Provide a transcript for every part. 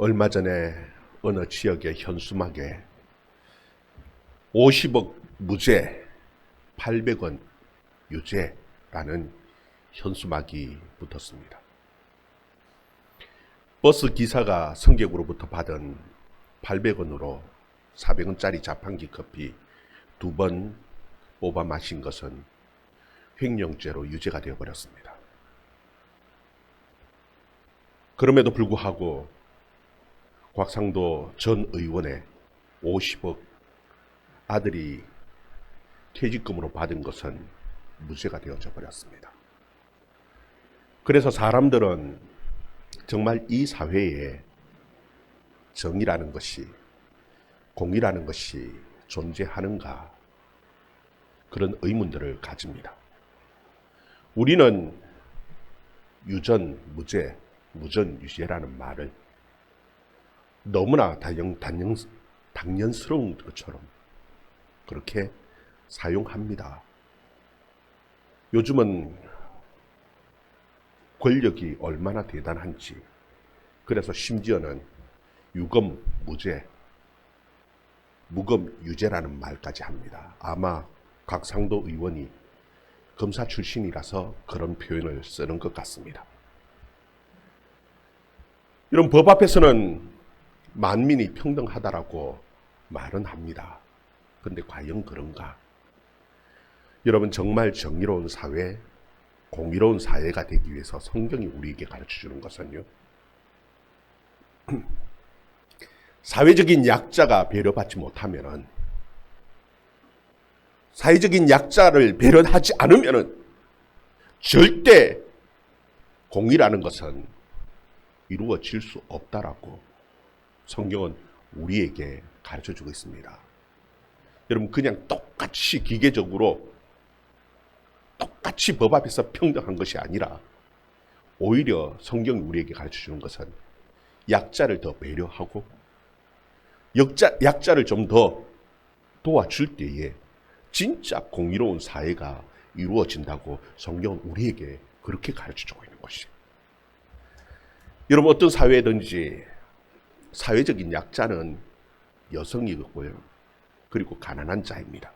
얼마 전에 어느 지역의 현수막에 50억 무죄, 800원 유죄라는 현수막이 붙었습니다. 버스 기사가 승객으로부터 받은 800원으로 400원짜리 자판기 커피 2번 뽑아 마신 것은 횡령죄로 유죄가 되어버렸습니다. 그럼에도 불구하고 곽상도 전 의원의 50억 아들이 퇴직금으로 받은 것은 무죄가 되어져 버렸습니다. 그래서 사람들은 정말 이 사회에 정의라는 것이, 공의라는 것이 존재하는가, 그런 의문들을 가집니다. 우리는 유전 무죄, 무전 유죄라는 말을 너무나 당연스러운 것처럼 그렇게 사용합니다. 요즘은 권력이 얼마나 대단한지, 그래서 심지어는 유검 무죄, 무검 유죄라는 말까지 합니다. 아마 곽상도 의원이 검사 출신이라서 그런 표현을 쓰는 것 같습니다. 이런 법 앞에서는 만민이 평등하다라고 말은 합니다. 그런데 과연 그런가? 여러분, 정말 정의로운 사회, 공의로운 사회가 되기 위해서 성경이 우리에게 가르쳐주는 것은요, 사회적인 약자가 배려받지 못하면은, 사회적인 약자를 배려하지 않으면은 절대 공의라는 것은 이루어질 수 없다라고 성경은 우리에게 가르쳐주고 있습니다. 여러분, 그냥 똑같이 기계적으로 똑같이 법 앞에서 평등한 것이 아니라 오히려 성경이 우리에게 가르쳐주는 것은 약자를 더 배려하고 약자를 좀 더 도와줄 때에 진짜 공의로운 사회가 이루어진다고 성경은 우리에게 그렇게 가르쳐주고 있는 것이에요. 여러분, 어떤 사회든지 사회적인 약자는 여성이고요, 그리고 가난한 자입니다.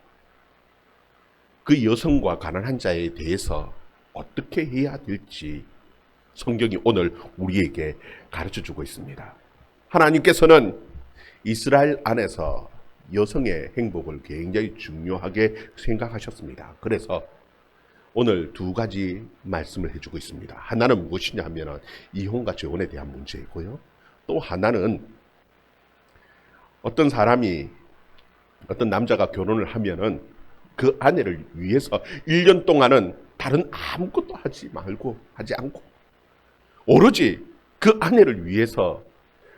그 여성과 가난한 자에 대해서 어떻게 해야 될지 성경이 오늘 우리에게 가르쳐주고 있습니다. 하나님께서는 이스라엘 안에서 여성의 행복을 굉장히 중요하게 생각하셨습니다. 그래서 오늘 두 가지 말씀을 해주고 있습니다. 하나는 무엇이냐 하면 이혼과 재혼에 대한 문제이고요, 또 하나는 어떤 사람이, 어떤 남자가 결혼을 하면은 그 아내를 위해서 1년 동안은 다른 아무것도 하지 않고 오로지 그 아내를 위해서,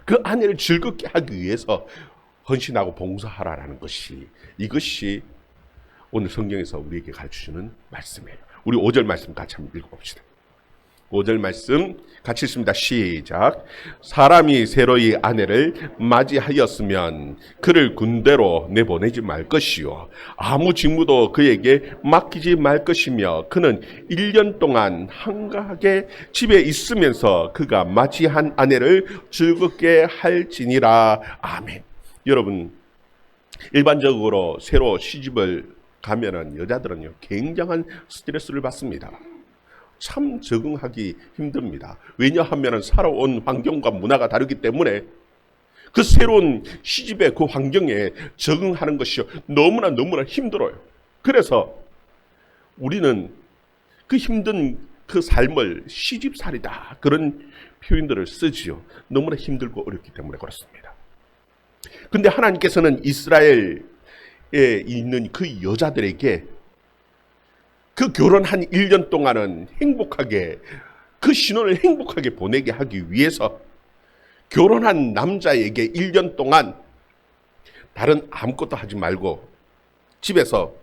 그 아내를 즐겁게 하기 위해서 헌신하고 봉사하라라는 것이, 이것이 오늘 성경에서 우리에게 가르쳐주는 말씀이에요. 우리 5절 말씀 같이 한번 읽어봅시다. 5절 말씀 같이 읽습니다. 시작. 사람이 새로이 아내를 맞이하였으면 그를 군대로 내보내지 말 것이요, 아무 직무도 그에게 맡기지 말 것이며, 그는 1년 동안 한가하게 집에 있으면서 그가 맞이한 아내를 즐겁게 할지니라. 아멘. 여러분, 일반적으로 새로 시집을 가면은 여자들은요, 굉장한 스트레스를 받습니다. 참 적응하기 힘듭니다. 왜냐하면 살아온 환경과 문화가 다르기 때문에 그 새로운 시집의 그 환경에 적응하는 것이 너무나 힘들어요. 그래서 우리는 그 힘든 그 삶을 시집살이다, 그런 표현들을 쓰지요. 너무나 힘들고 어렵기 때문에 그렇습니다. 근데 하나님께서는 이스라엘에 있는 그 여자들에게 그 결혼한 1년 동안은 행복하게, 그 신혼을 행복하게 보내게 하기 위해서 결혼한 남자에게 1년 동안 다른 아무것도 하지 말고 집에서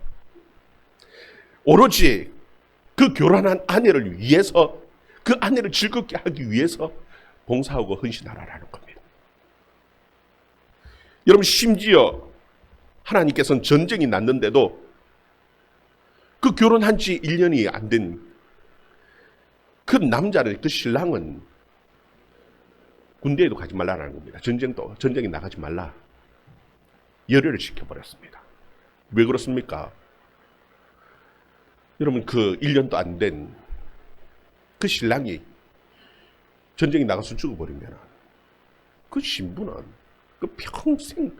오로지 그 결혼한 아내를 위해서, 그 아내를 즐겁게 하기 위해서 봉사하고 헌신하라라는 겁니다. 여러분, 심지어 하나님께서는 전쟁이 났는데도 그 결혼한 지 1년이 안 된 그 남자를, 그 신랑은 군대에도 가지 말라는 겁니다. 전쟁에 나가지 말라. 열애를 시켜버렸습니다. 왜 그렇습니까? 여러분, 그 1년도 안 된 그 신랑이 전쟁에 나가서 죽어버리면 그 신부는 그 평생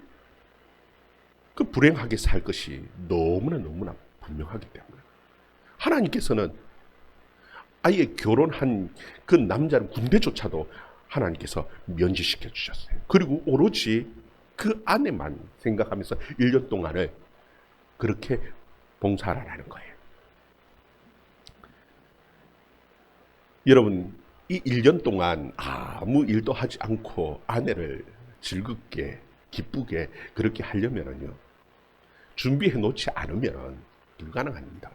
그 불행하게 살 것이 너무나 분명하기 때문에 하나님께서는 아예 결혼한 그 남자는 군대조차도 하나님께서 면제시켜 주셨어요. 그리고 오로지 그 아내만 생각하면서 1년 동안을 그렇게 봉사하라는 거예요. 여러분, 이 1년 동안 아무 일도 하지 않고 아내를 즐겁게 기쁘게 그렇게 하려면요, 준비해 놓지 않으면 불가능합니다.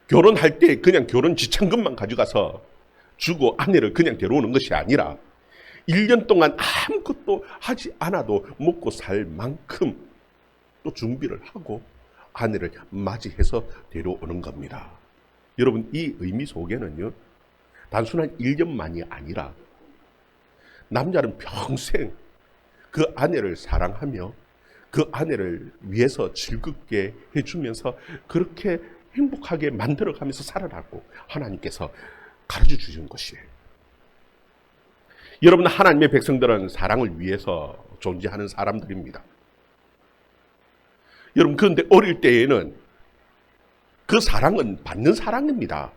결혼할 때 그냥 결혼 지참금만 가져가서 주고 아내를 그냥 데려오는 것이 아니라 1년 동안 아무것도 하지 않아도 먹고 살 만큼 또 준비를 하고 아내를 맞이해서 데려오는 겁니다. 여러분, 이 의미 속에는요, 단순한 1년만이 아니라 남자는 평생 그 아내를 사랑하며 그 아내를 위해서 즐겁게 해주면서 그렇게 행복하게 만들어가면서 살아라고 하나님께서 가르쳐 주신 것이에요. 여러분, 하나님의 백성들은 사랑을 위해서 존재하는 사람들입니다. 여러분, 그런데 어릴 때에는 그 사랑은 받는 사랑입니다.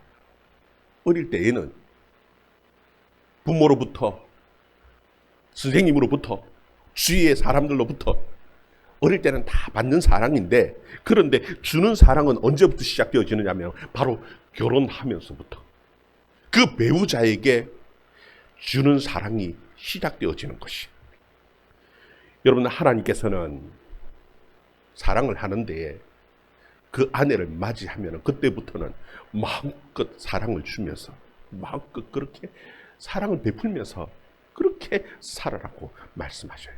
어릴 때에는 부모로부터, 선생님으로부터, 주위의 사람들로부터 어릴 때는 다 받는 사랑인데, 그런데 주는 사랑은 언제부터 시작되어지느냐면 바로 결혼하면서부터 그 배우자에게 주는 사랑이 시작되어지는 것이. 여러분, 하나님께서는 사랑을 하는데 그 아내를 맞이하면 그때부터는 마음껏 사랑을 주면서 마음껏 그렇게 사랑을 베풀면서 그렇게 살아라고 말씀하셔요.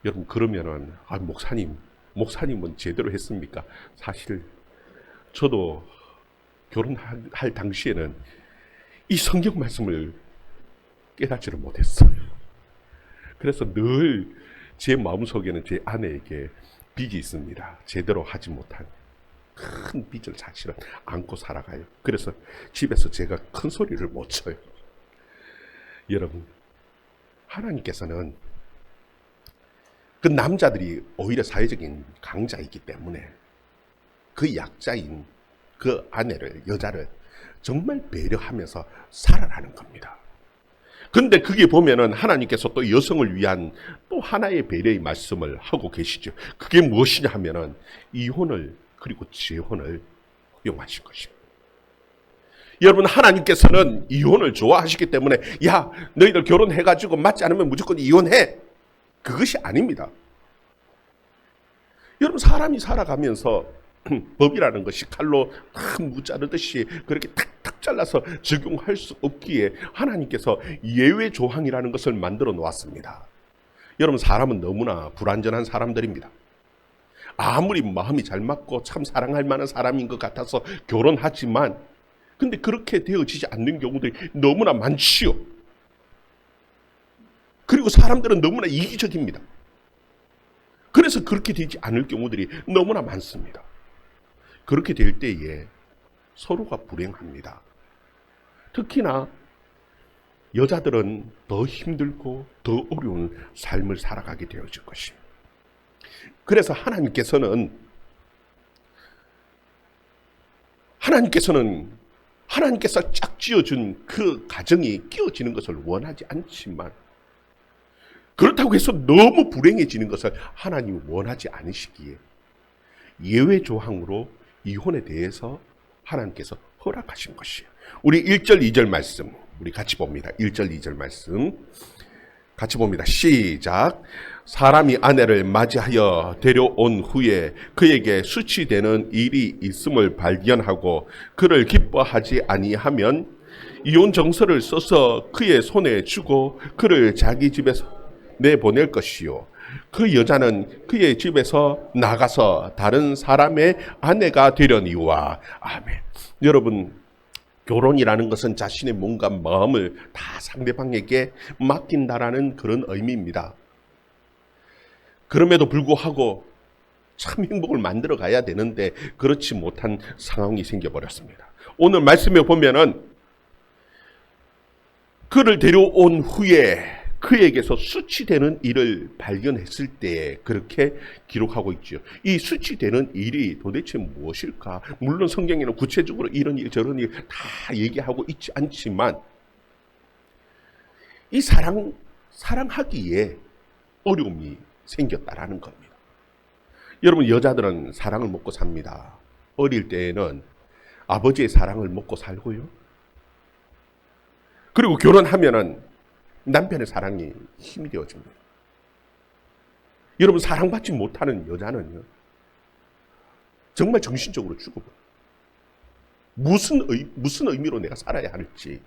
여러분, 그러면은 목사님은 제대로 했습니까? 사실 저도 결혼할 당시에는 이 성경 말씀을 깨닫지를 못했어요. 그래서 늘 제 마음속에는 제 아내에게 빚이 있습니다. 제대로 하지 못한 큰 빚을 사실은 안고 살아가요. 그래서 집에서 제가 큰 소리를 못 쳐요. 여러분, 하나님께서는 그 남자들이 오히려 사회적인 강자이기 때문에 그 약자인 그 아내를, 여자를 정말 배려하면서 살아라는 겁니다. 근데 그게 보면은 하나님께서 또 여성을 위한 또 하나의 배려의 말씀을 하고 계시죠. 그게 무엇이냐 하면은 이혼을 그리고 재혼을 허용하신 것입니다. 여러분, 하나님께서는 이혼을 좋아하시기 때문에 야, 너희들 결혼해가지고 맞지 않으면 무조건 이혼해. 그것이 아닙니다. 여러분, 사람이 살아가면서 법이라는 것이 칼로 탁 무자르듯이 그렇게 탁탁 잘라서 적용할 수 없기에 하나님께서 예외 조항이라는 것을 만들어 놓았습니다. 여러분, 사람은 너무나 불완전한 사람들입니다. 아무리 마음이 잘 맞고 참 사랑할 만한 사람인 것 같아서 결혼하지만 근데 그렇게 되어지지 않는 경우들이 너무나 많지요. 그리고 사람들은 너무나 이기적입니다. 그래서 그렇게 되지 않을 경우들이 너무나 많습니다. 그렇게 될 때에 서로가 불행합니다. 특히나 여자들은 더 힘들고 더 어려운 삶을 살아가게 되어질 것입니다. 그래서 하나님께서 짝 지어준 그 가정이 끼어지는 것을 원하지 않지만 그렇다고 해서 너무 불행해지는 것을 하나님이 원하지 않으시기에 예외 조항으로 이혼에 대해서 하나님께서 허락하신 것이에요. 우리 1절 2절 말씀 우리 같이 봅니다. 1절 2절 말씀 같이 봅니다. 시작. 사람이 아내를 맞이하여 데려온 후에 그에게 수치되는 일이 있음을 발견하고 그를 기뻐하지 아니하면 이혼 정서를 써서 그의 손에 주고 그를 자기 집에서 내보낼 것이요. 그 여자는 그의 집에서 나가서 다른 사람의 아내가 되려니와. 아멘. 여러분, 결혼이라는 것은 자신의 몸과 마음을 다 상대방에게 맡긴다라는 그런 의미입니다. 그럼에도 불구하고 참 행복을 만들어 가야 되는데 그렇지 못한 상황이 생겨버렸습니다. 오늘 말씀에 보면은 그를 데려온 후에 그에게서 수치되는 일을 발견했을 때 그렇게 기록하고 있죠. 이 수치되는 일이 도대체 무엇일까? 물론 성경에는 구체적으로 이런 일 저런 일 다 얘기하고 있지 않지만 이 사랑하기에 어려움이 생겼다라는 겁니다. 여러분, 여자들은 사랑을 먹고 삽니다. 어릴 때에는 아버지의 사랑을 먹고 살고요. 그리고 결혼하면은 남편의 사랑이 힘이 되어집니다. 여러분, 사랑받지 못하는 여자는요, 정말 정신적으로 죽어버려요. 무슨 의미로 내가 살아야 할지,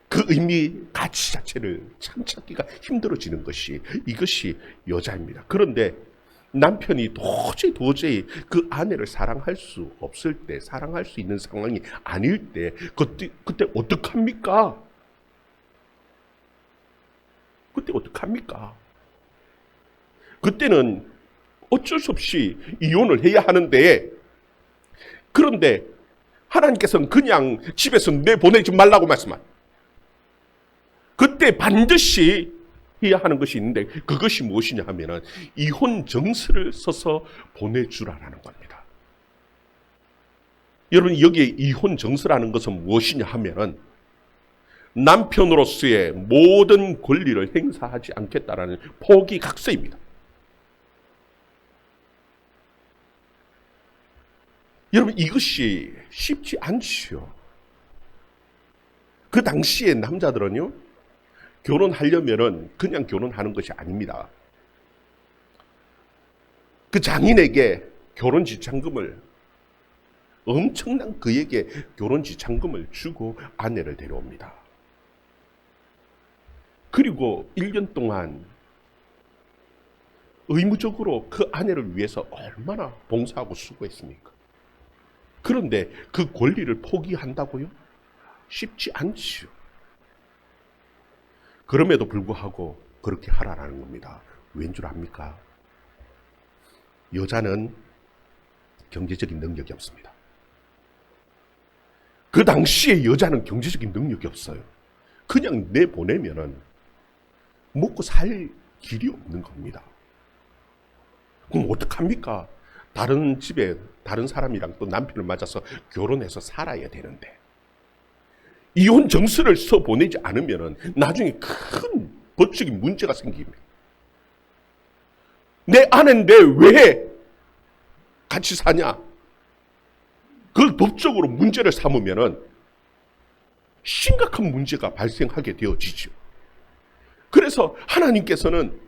그 의미, 가치 자체를 참 찾기가 힘들어지는 것이 이것이 여자입니다. 그런데 남편이 도저히 그 아내를 사랑할 수 없을 때, 사랑할 수 있는 상황이 아닐 때, 그때 어떡합니까? 그때 어떡합니까? 그때는 어쩔 수 없이 이혼을 해야 하는데, 그런데 하나님께서는 그냥 집에서 내보내지 말라고 말씀한, 그때 반드시 해야 하는 것이 있는데 그것이 무엇이냐 하면은 이혼 정서를 써서 보내주라라는 겁니다. 여러분, 여기에 이혼 정서라는 것은 무엇이냐 하면은 남편으로서의 모든 권리를 행사하지 않겠다라는 포기각서입니다. 여러분, 이것이 쉽지 않지요. 그 당시에 남자들은요, 결혼하려면은 그냥 결혼하는 것이 아닙니다. 그 장인에게 결혼지참금을, 엄청난 그에게 결혼지참금을 주고 아내를 데려옵니다. 그리고 1년 동안 의무적으로 그 아내를 위해서 얼마나 봉사하고 수고했습니까? 그런데 그 권리를 포기한다고요? 쉽지 않지요. 그럼에도 불구하고 그렇게 하라는 겁니다. 왠 줄 압니까? 여자는 경제적인 능력이 없습니다. 그 당시에 여자는 경제적인 능력이 없어요. 그냥 내보내면은 먹고 살 길이 없는 겁니다. 그럼 어떡합니까? 다른 집에 다른 사람이랑 또 남편을 맞아서 결혼해서 살아야 되는데, 이혼 정서를 써 보내지 않으면 나중에 큰 법적인 문제가 생깁니다. 내 아내인데 왜 같이 사냐? 그걸 법적으로 문제를 삼으면 심각한 문제가 발생하게 되어지죠. 그래서 하나님께서는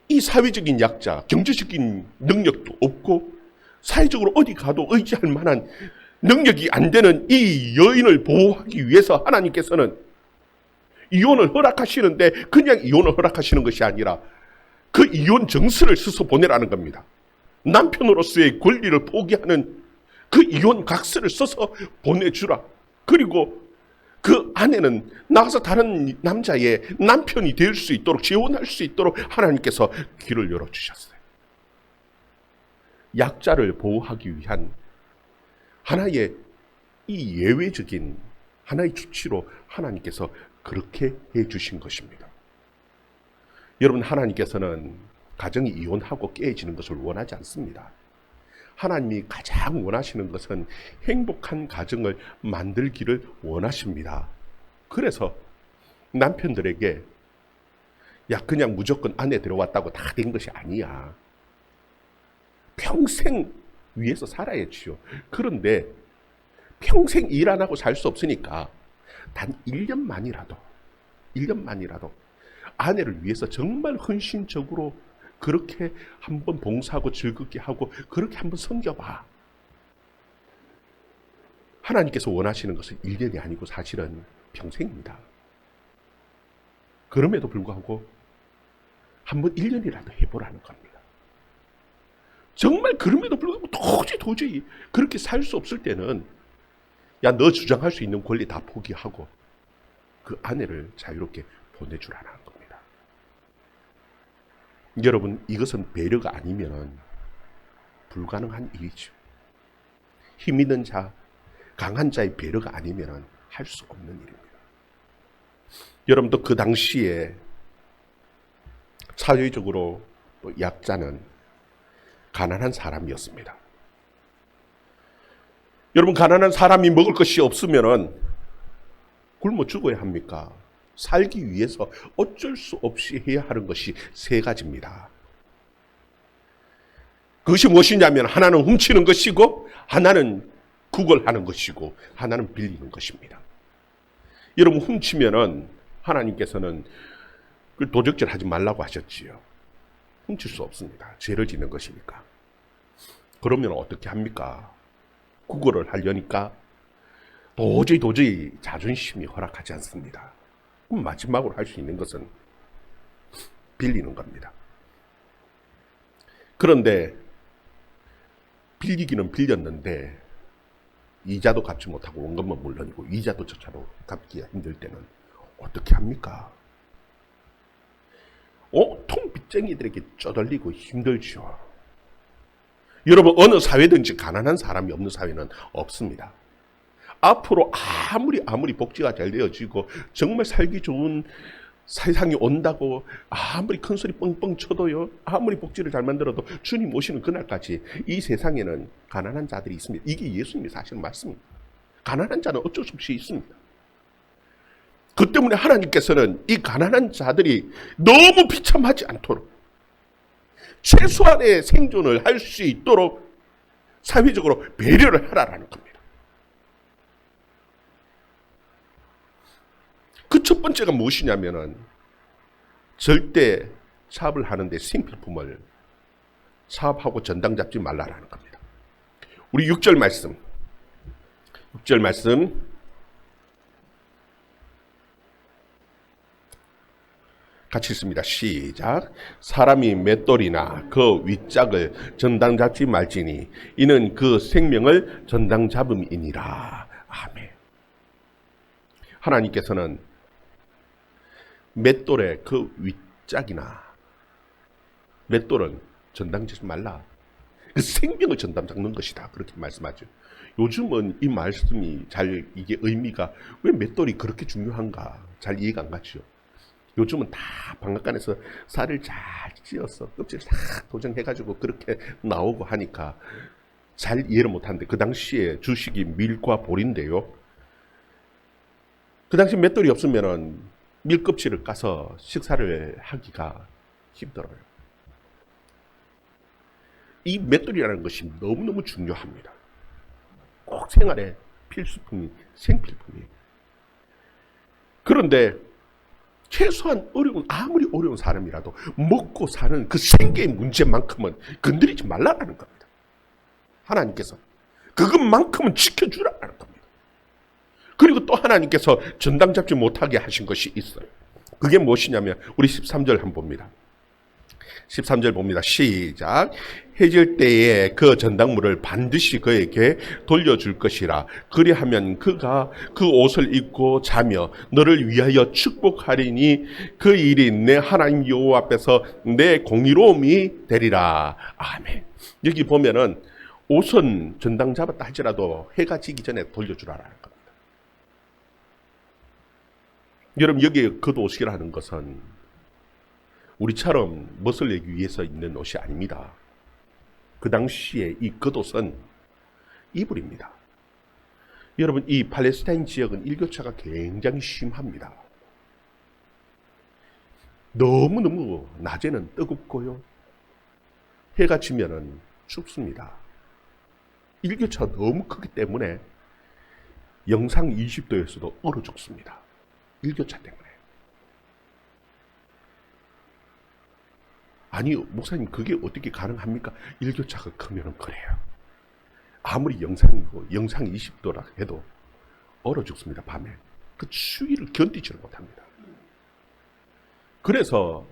이 사회적인 약자, 경제적인 능력도 없고 사회적으로 어디 가도 의지할 만한 능력이 안 되는 이 여인을 보호하기 위해서 하나님께서는 이혼을 허락하시는데 그냥 이혼을 허락하시는 것이 아니라 그 이혼 정서를 써서 보내라는 겁니다. 남편으로서의 권리를 포기하는 그 이혼 각서를 써서 보내주라. 그리고 그 아내는 나가서 다른 남자의 남편이 될 수 있도록, 재혼할 수 있도록 하나님께서 길을 열어주셨어요. 약자를 보호하기 위한 하나의 이 예외적인 하나의 조치로 하나님께서 그렇게 해주신 것입니다. 여러분, 하나님께서는 가정이 이혼하고 깨어지는 것을 원하지 않습니다. 하나님이 가장 원하시는 것은 행복한 가정을 만들기를 원하십니다. 그래서 남편들에게 야, 그냥 무조건 아내 들어왔다고 다 된 것이 아니야. 평생 위해서 살아야지요. 그런데 평생 일 안 하고 살 수 없으니까 단 1년만이라도 아내를 위해서 정말 헌신적으로 그렇게 한번 봉사하고 즐겁게 하고 그렇게 한번 섬겨봐. 하나님께서 원하시는 것은 1년이 아니고 사실은 평생입니다. 그럼에도 불구하고 한번 1년이라도 해보라는 겁니다. 정말 그럼에도 불구하고 도저히 그렇게 살 수 없을 때는 야, 너 주장할 수 있는 권리 다 포기하고 그 아내를 자유롭게 보내주라는 겁니다. 여러분, 이것은 배려가 아니면 불가능한 일이죠. 힘 있는 자, 강한 자의 배려가 아니면 할 수 없는 일입니다. 여러분도 그 당시에 사회적으로 또 약자는 가난한 사람이었습니다. 여러분, 가난한 사람이 먹을 것이 없으면 굶어 죽어야 합니까? 살기 위해서 어쩔 수 없이 해야 하는 것이 세 가지입니다. 그것이 무엇이냐면 하나는 훔치는 것이고, 하나는 구걸하는 것이고, 하나는 빌리는 것입니다. 여러분, 훔치면은 하나님께서는 그 도적질 하지 말라고 하셨지요. 훔칠 수 없습니다. 죄를 짓는 것이니까. 그러면 어떻게 합니까? 구걸을 하려니까 도저히 자존심이 허락하지 않습니다. 그럼 마지막으로 할 수 있는 것은 빌리는 겁니다. 그런데 빌리기는 빌렸는데 이자도 갚지 못하고 원금은 물론이고 이자도 저차로 갚기가 힘들 때는 어떻게 합니까? 통 빚쟁이들에게 쪼들리고 힘들죠. 여러분, 어느 사회든지 가난한 사람이 없는 사회는 없습니다. 앞으로 아무리 복지가 잘 되어지고 정말 살기 좋은 세상이 온다고 아무리 큰 소리 뻥뻥 쳐도요, 아무리 복지를 잘 만들어도 주님 오시는 그날까지 이 세상에는 가난한 자들이 있습니다. 이게 예수님이 사실 말씀입니다. 가난한 자는 어쩔 수 없이 있습니다. 그 때문에 하나님께서는 이 가난한 자들이 너무 비참하지 않도록 최소한의 생존을 할 수 있도록 사회적으로 배려를 하라라는 겁니다. 그 첫 번째가 무엇이냐면은 절대 사업을 하는데 생필품을 사업하고 전당 잡지 말라라는 겁니다. 우리 6절 말씀 같이 읽습니다. 시작. 사람이 맷돌이나 그 윗짝을 전당 잡지 말지니 이는 그 생명을 전당 잡음이니라. 아멘. 하나님께서는 맷돌의 그 윗짝이나 맷돌은 전당 잡지 말라. 그 생명을 전당 잡는 것이다. 그렇게 말씀하죠. 요즘은 이 말씀이 잘 이게 의미가 왜 맷돌이 그렇게 중요한가 잘 이해가 안 가죠. 요즘은 다 방앗간에서 쌀을 잘 찧어서 껍질을 다 도정해가지고 그렇게 나오고 하니까 잘 이해를 못하는데 그 당시에 주식이 밀과 보리인데요. 그 당시 맷돌이 없으면은 밀 껍질을 까서 식사를 하기가 힘들어요. 이 맷돌이라는 것이 너무너무 중요합니다. 꼭 생활의 필수품이 생필품이에요. 그런데 최소한 아무리 어려운 사람이라도 먹고 사는 그 생계의 문제만큼은 건드리지 말라라는 겁니다. 하나님께서 그것만큼은 지켜주라는 겁니다. 그리고 또 하나님께서 전당 잡지 못하게 하신 것이 있어요. 그게 무엇이냐면 우리 13절 한번 봅니다. 13절 봅니다. 시작. 해질 때에 그 전당물을 반드시 그에게 돌려줄 것이라. 그리하면 그가 그 옷을 입고 자며 너를 위하여 축복하리니 그 일이 내 하나님 여호와 앞에서 내 공의로움이 되리라. 아멘. 여기 보면은 옷은 전당 잡았다 할지라도 해가 지기 전에 돌려주라라는 겁니다. 여러분, 여기에 겉옷이라는 것은 우리처럼 멋을 내기 위해서 입는 옷이 아닙니다. 그 당시에 이 겉옷은 이불입니다. 여러분, 이 팔레스타인 지역은 일교차가 굉장히 심합니다. 너무너무 낮에는 뜨겁고요. 해가 지면은 춥습니다. 일교차가 너무 크기 때문에 영상 20도에서도 얼어 죽습니다. 일교차 때문에. 아니, 목사님, 그게 어떻게 가능합니까? 일교차가 크면 그래요. 아무리 영상 20도라 해도 얼어 죽습니다, 밤에. 그 추위를 견디지를 못합니다. 그래서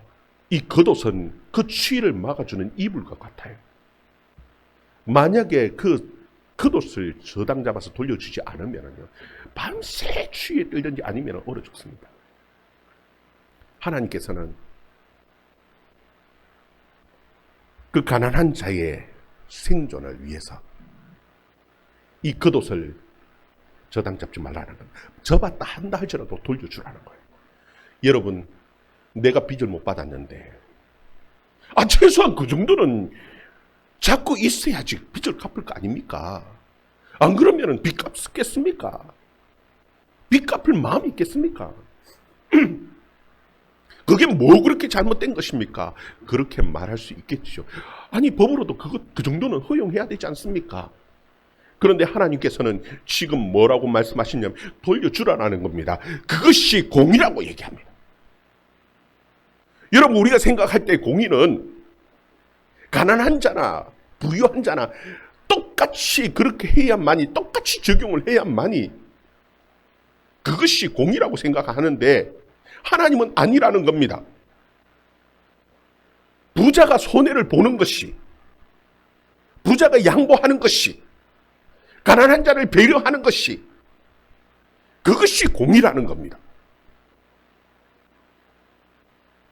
이 겉옷은 그 추위를 막아주는 이불과 같아요. 만약에 그 겉옷을 저당 잡아서 돌려주지 않으면요, 밤새 추위에 떨든지 아니면 얼어 죽습니다. 하나님께서는 그 가난한 자의 생존을 위해서 이 겉옷을 저당 잡지 말라는 겁니다. 접었다 한다 할지라도 돌려주라는 거예요. 여러분, 내가 빚을 못 받았는데 최소한 그 정도는 잡고 있어야지 빚을 갚을 거 아닙니까? 안 그러면 빚 갚겠습니까? 빚 갚을 마음이 있겠습니까? 그게 뭐 그렇게 잘못된 것입니까? 그렇게 말할 수 있겠죠. 아니, 법으로도 그 정도는 허용해야 되지 않습니까? 그런데 하나님께서는 지금 뭐라고 말씀하시냐면 돌려주라는 겁니다. 그것이 공의라고 얘기합니다. 여러분, 우리가 생각할 때 공의는 가난한 자나 부유한 자나 똑같이 그렇게 해야만이, 똑같이 적용을 해야만이 그것이 공의라고 생각하는데 하나님은 아니라는 겁니다. 부자가 손해를 보는 것이, 부자가 양보하는 것이, 가난한 자를 배려하는 것이, 그것이 공의라는 겁니다.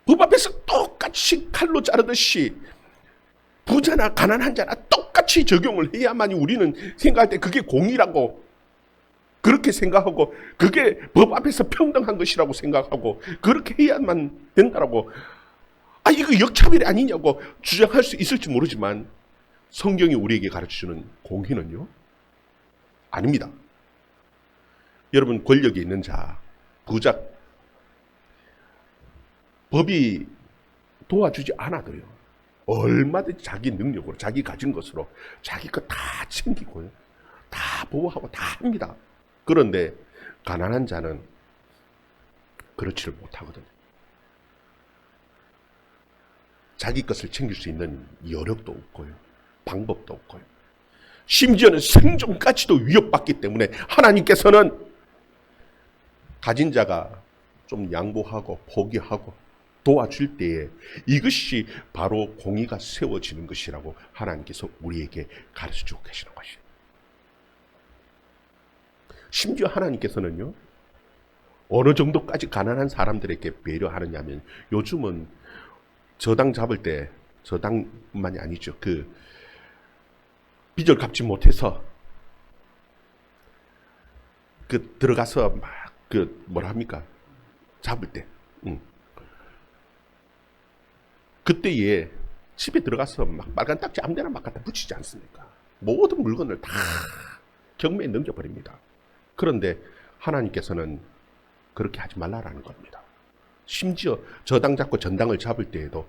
법 앞에서 똑같이 칼로 자르듯이 부자나 가난한 자나 똑같이 적용을 해야만이 우리는 생각할 때 그게 공의라고 그렇게 생각하고, 그게 법 앞에서 평등한 것이라고 생각하고, 그렇게 해야만 된다라고, 이거 역차별이 아니냐고 주장할 수 있을지 모르지만 성경이 우리에게 가르쳐주는 공의는요, 아닙니다. 여러분, 권력이 있는 자, 부자, 법이 도와주지 않아도요, 얼마든지 자기 능력으로, 자기 가진 것으로 자기 것 다 챙기고요, 다 보호하고 다 합니다. 그런데 가난한 자는 그렇지를 못하거든요. 자기 것을 챙길 수 있는 여력도 없고요, 방법도 없고요, 심지어는 생존까지도 위협받기 때문에 하나님께서는 가진 자가 좀 양보하고 포기하고 도와줄 때에 이것이 바로 공의가 세워지는 것이라고 하나님께서 우리에게 가르쳐주고 계시는 것이에요. 심지어 하나님께서는요, 어느 정도까지 가난한 사람들에게 배려하느냐면, 요즘은 저당 잡을 때, 저당만이 아니죠, 빚을 갚지 못해서 들어가서 막 뭐라 합니까, 잡을 때, 그때에 집에 들어가서 막 빨간 딱지 아무데나 막 갖다 붙이지 않습니까? 모든 물건을 다 경매에 넘겨버립니다. 그런데 하나님께서는 그렇게 하지 말라라는 겁니다. 심지어 저당 잡고 전당을 잡을 때에도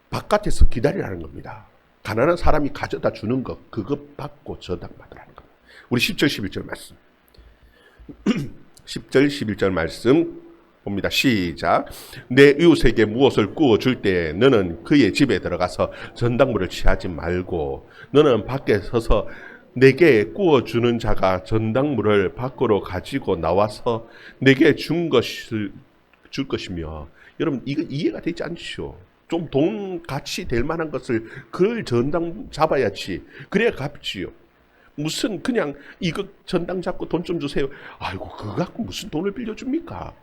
바깥에서 기다리라는 겁니다. 가난한 사람이 가져다 주는 것, 그거 받고 저당 받으라는 겁니다. 우리 10절 11절 말씀 10절 11절 말씀 봅니다. 시작. 내 이웃에게 무엇을 구워줄 때 너는 그의 집에 들어가서 전당물을 취하지 말고 너는 밖에 서서 내게 구워주는 자가 전당물을 밖으로 가지고 나와서 내게 줄 것이며. 여러분, 이거 이해가 되지 않죠? 좀 돈 가치 될 만한 것을 그걸 전당 잡아야지. 그래야 갚지요. 무슨 그냥 이거 전당 잡고 돈 좀 주세요. 아이고, 그거 갖고 무슨 돈을 빌려줍니까?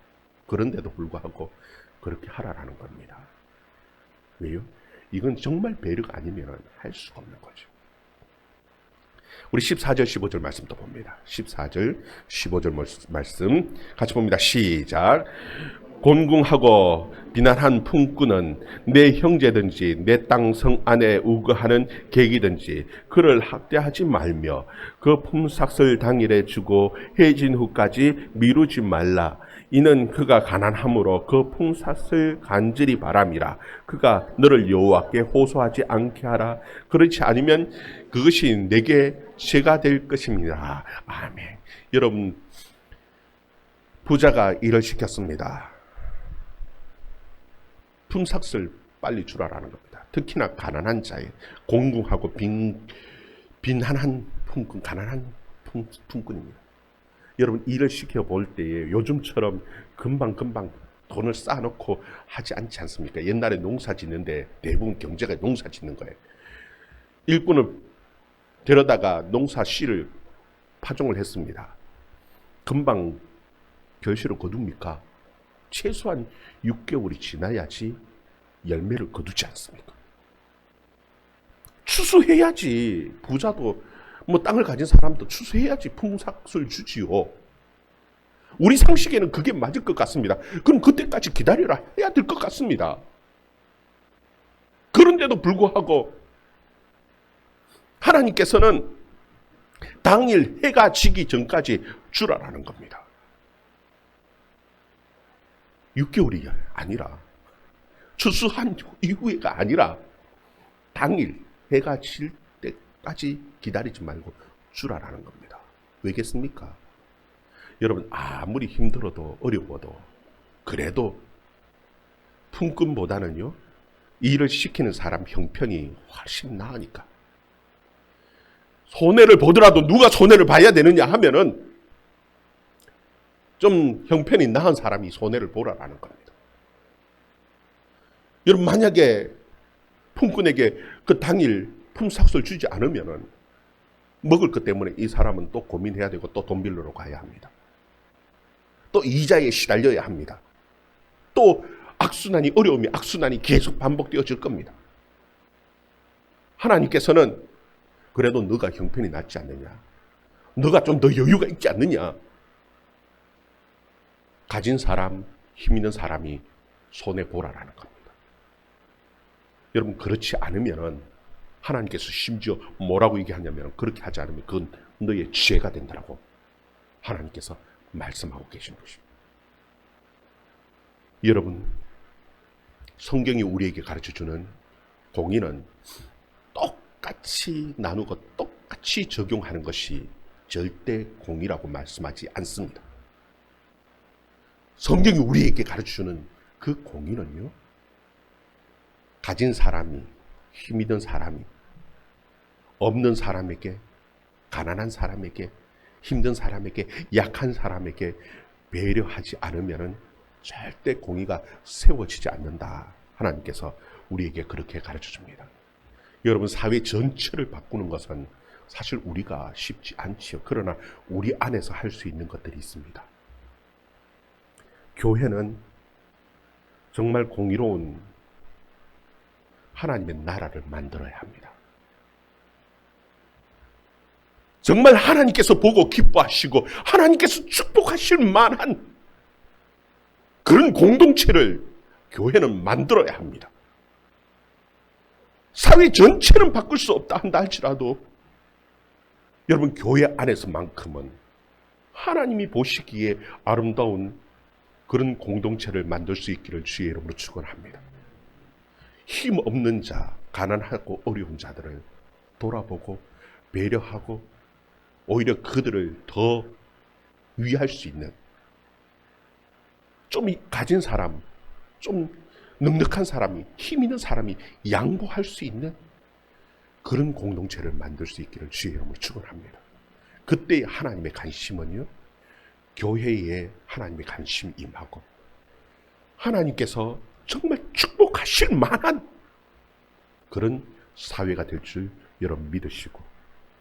그런데도 불구하고 그렇게 하라라는 겁니다. 왜요? 이건 정말 배려가 아니면 할 수가 없는 거죠. 우리 14절 15절 말씀도 봅니다. 14절 15절 말씀 같이 봅니다. 시작. 곤궁하고 비난한 품꾼은 내 형제든지 내 땅 성 안에 우거하는 객이든지 그를 학대하지 말며 그 품삯을 당일에 주고 해진 후까지 미루지 말라. 이는 그가 가난함으로 그 품삯을 간절히 바람이라. 그가 너를 여호와께 호소하지 않게 하라. 그렇지 않으면 그것이 내게 죄가 될 것입니다. 아멘. 여러분, 부자가 일을 시켰습니다. 품삯을 빨리 주라라는 겁니다. 특히나 가난한 자의 공궁하고 빈한한 품꾼, 가난한 품꾼입니다. 여러분, 일을 시켜볼 때에 요즘처럼 금방금방 돈을 쌓아놓고 하지 않지 않습니까? 옛날에 농사 짓는데 대부분 경제가 농사 짓는 거예요. 일꾼을 데려다가 농사 씨를 파종을 했습니다. 금방 결실을 거둡니까? 최소한 6개월이 지나야지 열매를 거두지 않습니까? 추수해야지. 부자도 뭐 땅을 가진 사람도 추수해야지 품삯을 주지요. 우리 상식에는 그게 맞을 것 같습니다. 그럼 그때까지 기다려라 해야 될 것 같습니다. 그런데도 불구하고 하나님께서는 당일 해가 지기 전까지 주라라는 겁니다. 6개월이 아니라 추수한 이후에가 아니라 당일 해가 질 때까지 기다리지 말고 주라라는 겁니다. 왜겠습니까? 여러분 아무리 힘들어도 어려워도 그래도 품꾼보다는요 일을 시키는 사람 형편이 훨씬 나으니까. 손해를 보더라도 누가 손해를 봐야 되느냐 하면은 좀 형편이 나은 사람이 손해를 보라라는 겁니다. 여러분 만약에 품꾼에게 그 당일 품삯을 주지 않으면은 먹을 것 때문에 이 사람은 또 고민해야 되고 또 돈 빌리러 가야 합니다. 또 이자에 시달려야 합니다. 또 악순환이 어려움이 악순환이 계속 반복되어질 겁니다. 하나님께서는 그래도 너가 형편이 낫지 않느냐, 너가 좀 더 여유가 있지 않느냐, 가진 사람, 힘 있는 사람이 손해보라라는 겁니다. 여러분 그렇지 않으면은 하나님께서 심지어 뭐라고 얘기하냐면 그렇게 하지 않으면 그건 너의 죄가 된다라고 하나님께서 말씀하고 계신 것입니다. 여러분 성경이 우리에게 가르쳐주는 공의는 똑같이 나누고 똑같이 적용하는 것이 절대 공의라고 말씀하지 않습니다. 성경이 우리에게 가르쳐주는 그 공의는요, 가진 사람이, 힘 있는 사람이, 없는 사람에게, 가난한 사람에게, 힘든 사람에게, 약한 사람에게 배려하지 않으면 절대 공의가 세워지지 않는다. 하나님께서 우리에게 그렇게 가르쳐줍니다. 여러분 사회 전체를 바꾸는 것은 사실 우리가 쉽지 않지요. 그러나 우리 안에서 할 수 있는 것들이 있습니다. 교회는 정말 공의로운 하나님의 나라를 만들어야 합니다. 정말 하나님께서 보고 기뻐하시고 하나님께서 축복하실 만한 그런 공동체를 교회는 만들어야 합니다. 사회 전체는 바꿀 수 없다 한다 할지라도 여러분 교회 안에서만큼은 하나님이 보시기에 아름다운 그런 공동체를 만들 수 있기를 주의 이름으로 축원합니다. 힘 없는 자, 가난하고 어려운 자들을 돌아보고 배려하고 오히려 그들을 더 위할 수 있는, 좀 가진 사람, 좀 넉넉한 사람이, 힘 있는 사람이 양보할 수 있는 그런 공동체를 만들 수 있기를 주의 이름으로 축원합니다. 그때 하나님의 관심은요, 교회에 하나님의 관심이 임하고 하나님께서 정말 축복하실 만한 그런 사회가 될 줄 여러분 믿으시고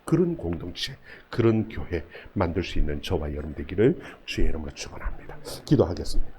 그런 공동체, 그런 교회 만들 수 있는 저와 여러분 되기를 주의 이름으로 축원합니다. 기도하겠습니다.